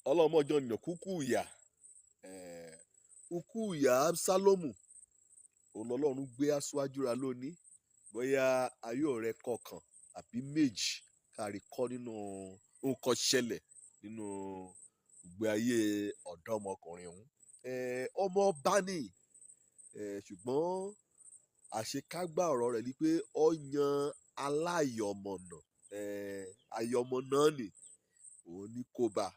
ọlọ́mọjọ nìyàn kúkú ìyá Absalomu òun lọ́lọ́run gbé aṣáájú ra lónìí bóyá ayé ọ̀rẹ́ kọ̀ọ̀kan àbí méjì kárí kọ́ nínú nǹkan ṣẹlẹ̀ nínú ìgbé ayé ọ̀dọ́mọkùnrin ọ̀hún. Ọmọ ọba ni ṣùgbọ́n àṣekágbá ọ̀rọ̀ rẹ̀ ni pé ó yan aláyọ̀mọ̀nà ayọ̀mọ̀nà ni òun ní kó bá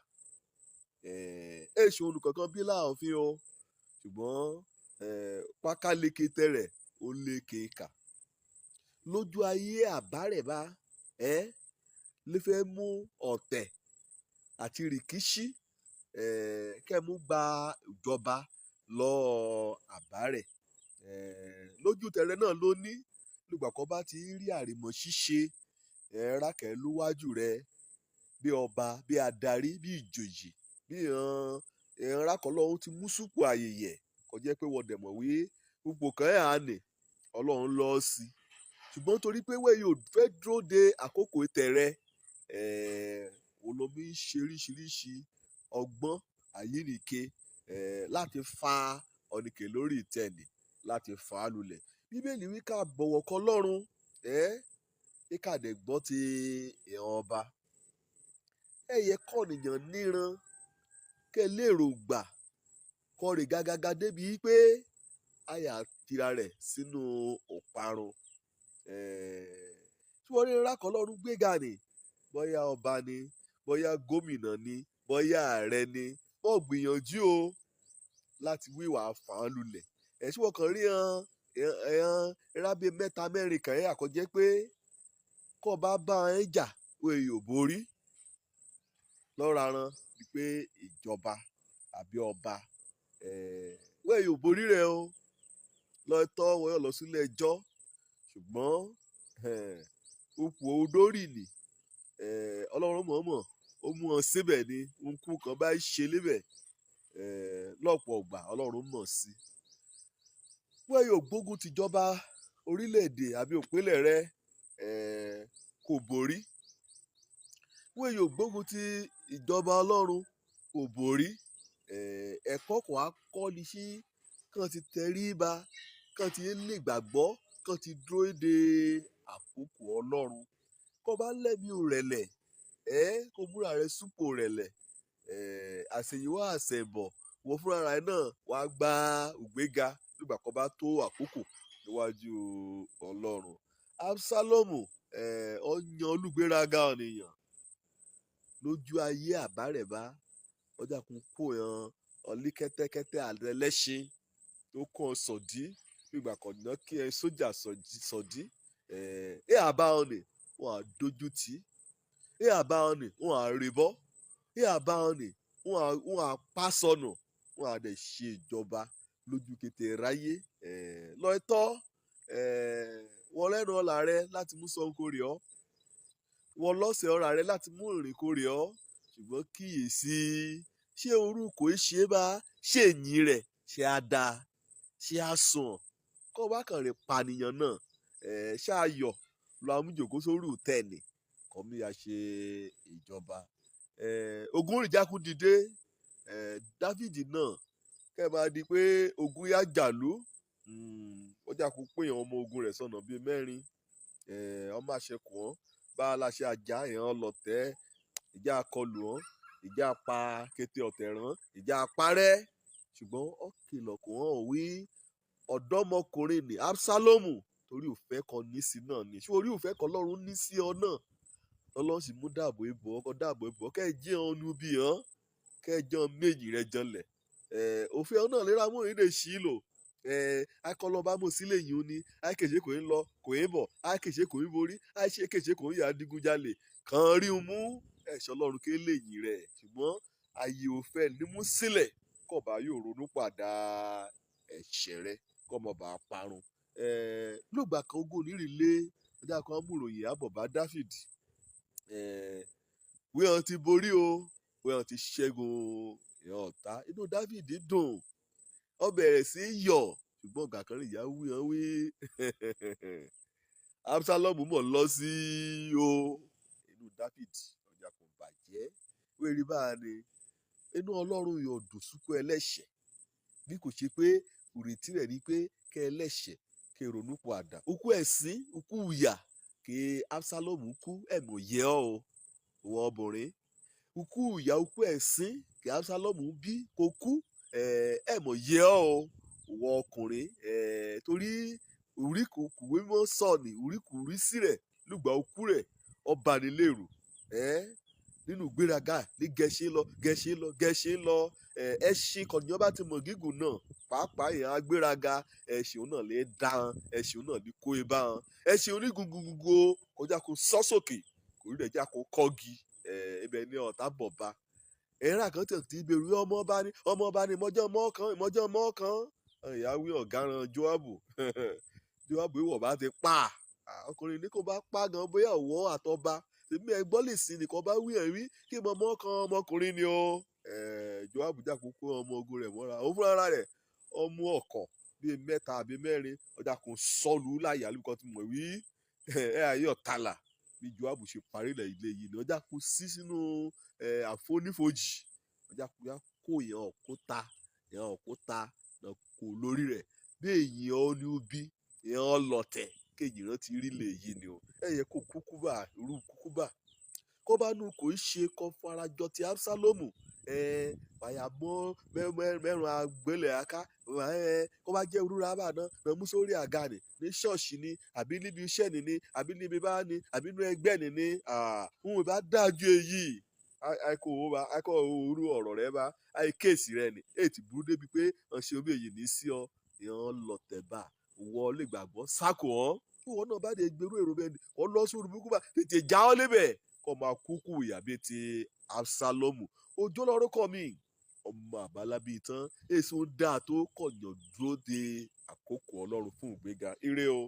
èṣù olùkọ̀ọ̀kan bí láàfin o ṣùgbọ́n pákáleke rẹ̀ ó lékè kà lójú ayé àbárẹ̀bá lè fẹ́ mú ọ̀tẹ̀ àti rìkíṣí kẹ́mú gba ìjọba lọ àbárẹ̀ lójú tẹ̀rẹ̀ náà ló ní lùgbà kan bá ti rí àrìmọ̀ ṣíṣe rákẹ́ lúwájú rẹ̀ bí ọba bí adarí bí ìjòyè bí ìran rákọ́lọ́hún ti mú súpò àyèyẹ kò jẹ́ pé wọ́n dẹ̀mọ̀ wí gbogbo kan ẹ̀ á nì ọlọ́run lọ sí ṣùgbọ́n torí pé wẹ́ẹ̀ yóò fẹ́ dúró de àkókò tẹ̀rẹ̀ olómi ṣe oríṣiríṣi ọgbọ́n àyínìke láti fa ọ̀nìkè lórí ìtẹ́ni láti fà á lulẹ̀ bíbélì wí ká bọ̀wọ̀ kọ́ lọ́run ká dẹ̀ gbọ́ ti ìran ọba ẹ̀yẹ kọ́nìyàn níran kẹ́ lérò gbà kọ́ rè gágágá débi pé àyà tira rẹ̀ sínú òparun tí wọ́n rí rákọ́ lọ́run gbéga ni bóyá ọba ni bóyá gómìnà ni bóyá ààrẹ ni wọ́n gbìyànjú o láti wíwà fà á lulẹ̀ tí wọ́n kàn rí rábẹ́ mẹ́ta mẹ́rin kàn àkọ́jẹ́ pé kọ́ bá ẹ jà wọ́n yóò borí lọ́ra ran ni pé ìjọba àbí ọba wọ́n yóò borí rẹ̀ o lọ́tọ́ wọ́n yóò lọ sílé ẹjọ́ ṣùgbọ́n òpó odórì ni ọlọ́run mọ̀ọ́mọ̀ ó mú wọn síbẹ̀ ni nkú kan bá ṣe lébẹ̀ lọ́pọ̀ ọgbà ọlọ́run mọ̀ sí wọ́n yóò gbógun tìjọba orílẹ̀-èdè àbí òpínlẹ̀ rẹ kò borí wọ́n yóò gbógun ti ìjọba ọlọ́run kò borí ẹ̀kọ́ kò á kọ́ ni sí kàn ti tẹríba kàn ti lè gbàgbọ́ kàn ti dúró de àkókò ọlọ́run kó bá lẹ́mí rẹ̀lẹ̀ kó múra rẹ̀ súpò rẹ̀lẹ̀ àṣeyíwá àṣẹ̀bọ̀ wọ́n fúnra rẹ̀ náà wàá gba ògbéga nígbà kan bá tó àkókò níwájú ọlọ́run. Absalomu ó yan olùgbéraga ènìyàn lójú ayé àbárẹ̀bá ọjà kún kó yan ọlí kẹ́tẹ́kẹ́tẹ́ àlẹ́lẹ́ṣin tó kàn sọ̀dí nígbà kan náà kí ẹ sójà sọ̀dí àbá wọn ni wọn à dojú tì í àbá wọn ni wọn à rèbọ́ àbá wọn ni wọn à pa sọnù wọn à dẹ̀ ṣe ìjọba lójú kété ráyé lọ́tọ́ wọn lẹ́nu ọ̀la rẹ láti mú sọ́nkó rẹ̀ ọ́ wọn lọ́sẹ̀ ọ̀la rẹ láti mú ìrìnkó rẹ̀ ọ́ ṣùgbọ́n kíyèsí ṣé orúkọ ṣe bá ṣèyìn rẹ̀ ṣe á dáa ṣe á sùn kọ́ bá kàn rè pànìyàn náà ṣáàyọ̀ lọ amújòkó sórí òtẹ́ẹ̀nì kọ́ mi à ṣe ìjọba ogun rìjákú dìde Dáfídì náà kẹ́ máa di pé ogun yá jàlú ó jà kó pé ọmọ ogun rẹ̀ sọ̀nà bíi mẹ́rin ọmọ àṣẹkù wọn bá a láṣẹ àjà èèyàn lọ tẹ́ ìjà akọlù wọn ìjà pa kété ọ̀tẹ̀ rán ìjà parẹ́ ṣùgbọ́n ó kìlọ̀ kó hàn wí ọ̀dọ́mọkùnrin ní Absalomu torí òfẹ́ kan ní sí náà ni ṣé orí òfẹ́ kan lọ́run ní sí ọ náà ọlọ́run sì mú dáàbò ìbò ọkọ̀ dáàbò ìbò kẹ́ ẹ jẹ́ ọ̀nù bí hàn kẹ́ ẹ jẹ́ méjì rẹ janlẹ̀ òfin ọ náà lera mú ìrìnlẹ̀ sí lò akọlọba mọ̀ sílẹ̀ yìí ó ní àìkèṣe kò ń lọ kò ń bọ̀ àìkèṣe kò ń borí àìkèṣe kò ń yà adigunjalè kàn rí un mú ẹ̀ṣọ́ ọlọ́run ké lẹ́yìn rẹ̀ ṣùgbọ́n ààyè òfẹ́ ní mú sílẹ̀ kọ̀ọ̀bá yóò ronú padà ẹ̀ṣẹ̀ rẹ̀ kọ́mọ bá parun lóògbà kan ogún onírìlé ọjà kan múròyìn àbọ̀bá Dáfídì wíwọ́n ti borí o wíwọ́n ti ṣẹ́gun ìhàn ọ̀tá inú Dáfídì dùn ó bẹ̀rẹ̀ sí í yọ̀ ṣùgbọ́n ọ̀gá kan ìyá wíwọ́n wí Absalomu mọ̀ lọ sí o inú Dáfídì ọjà kò bàjẹ́ wẹ́rí báà ni inú Ọlọ́run yóò dùn súnkú ẹlẹ́ṣẹ̀ bí kò ṣe pé ìrètí rẹ̀ ni pé kẹ́ ẹlẹ́ṣẹ̀ kẹ́ ronú pìwàdà. Ukú ẹ̀sín ukú ìyà kí Absalom kú ẹ̀mọ̀ yẹ ọ́ o ìwọ obìnrin. Ukú ìyà ukú ẹ̀sín kí Absalom bí kó kú ẹ̀mọ̀ yẹ ọ́ o ìwọ ọkùnrin. Torí ìríkùkù mímọ́ sọ ní ìríkùrí sí rẹ̀ lùgbà ukú rẹ̀ ọba nílèrò nínú ìgbéraga ní gẹ̀ṣin lọ ẹṣin kọ̀ọ̀nìyàn bá ti mọ̀ gígùn náà pàápàá èèyàn agbéraga ẹṣin náà lè dá hàn ẹṣin náà ní kó ibà hàn ẹṣin onígungungungo kọjá kó sọ́ sókè kò rí rẹ̀ já kó kọ́gi ibẹ̀ ni ọ̀tá bọ̀ bá ẹ̀rọ àkàntẹ̀ tí ìbẹ̀rù ọmọ ọba ni ìmọ̀jọ́ mọ́ kan ìyáwó ọ̀gáran Jóábù Jóábù ìwọ̀ bá ti pa ọkùnrin ní kò bá pa gan bóyá ọ̀wọ́ àtọ́ba èmi ẹ̀gbọ́n lè sin nìkan bá wí ẹ̀rí kí mọ̀mọ́ kan ọmọkùnrin ni o Jóábù jákòókò ọmọ ogun rẹ̀ mọ́ra òun fúnra rẹ̀ ọmọ ọkọ̀ bíi 3 àbí 4 ọjà kò sọlù láyà lùkọ́ tí mo wí ayé ọ̀tàlà bí Jóábù ṣe parí ilẹ̀ ilé yìí ni ọjà kò sí sínú àfonífojì ọjà kò yá kó èèyàn òkúta náà kò lórí rẹ̀ bí èèyàn ó ní bí èèyàn ọlọ̀tẹ̀ kéjì rántí rí lè yìí ni o ẹ̀yẹ kò kúkú bá irú kúkú bá kó bá nù kò í ṣe kọ farajọ ti Absalomu bàyà mọ mẹ́rùn agbélẹ̀ aká kó bá jẹ́ òrùra àbàdàn náà mú sórí àga ni ní ṣọ́ọ̀ṣì ni àbí níbi iṣẹ́ ni àbí níbi bá ni àbí nínú ẹgbẹ́ ni òun bá dájú èyí àìkò òru ọ̀rọ̀ rẹ bá àìkéèsì rẹ ni èyí ti burú débi pé ọ̀ṣẹ́ omi èyí ní sí ọ ìyẹn lọ̀tẹ̀ bá wọ lè gbàgbọ́ sákò ọ́ ìwọ náà bá dé gbèrú èrò bẹ́ẹ̀ ni wọ́n lọ sórí burúkú bá tètè já ọ́ lébẹ̀ kọ́ máa kúkú ìyàbí ti Absalomu ojú lọ́rùkọ mi ọmọ àbálábí tán èso dáa tó kọ̀yàn dúró de àkókò Ọlọ́run fún ìgbéga ire o.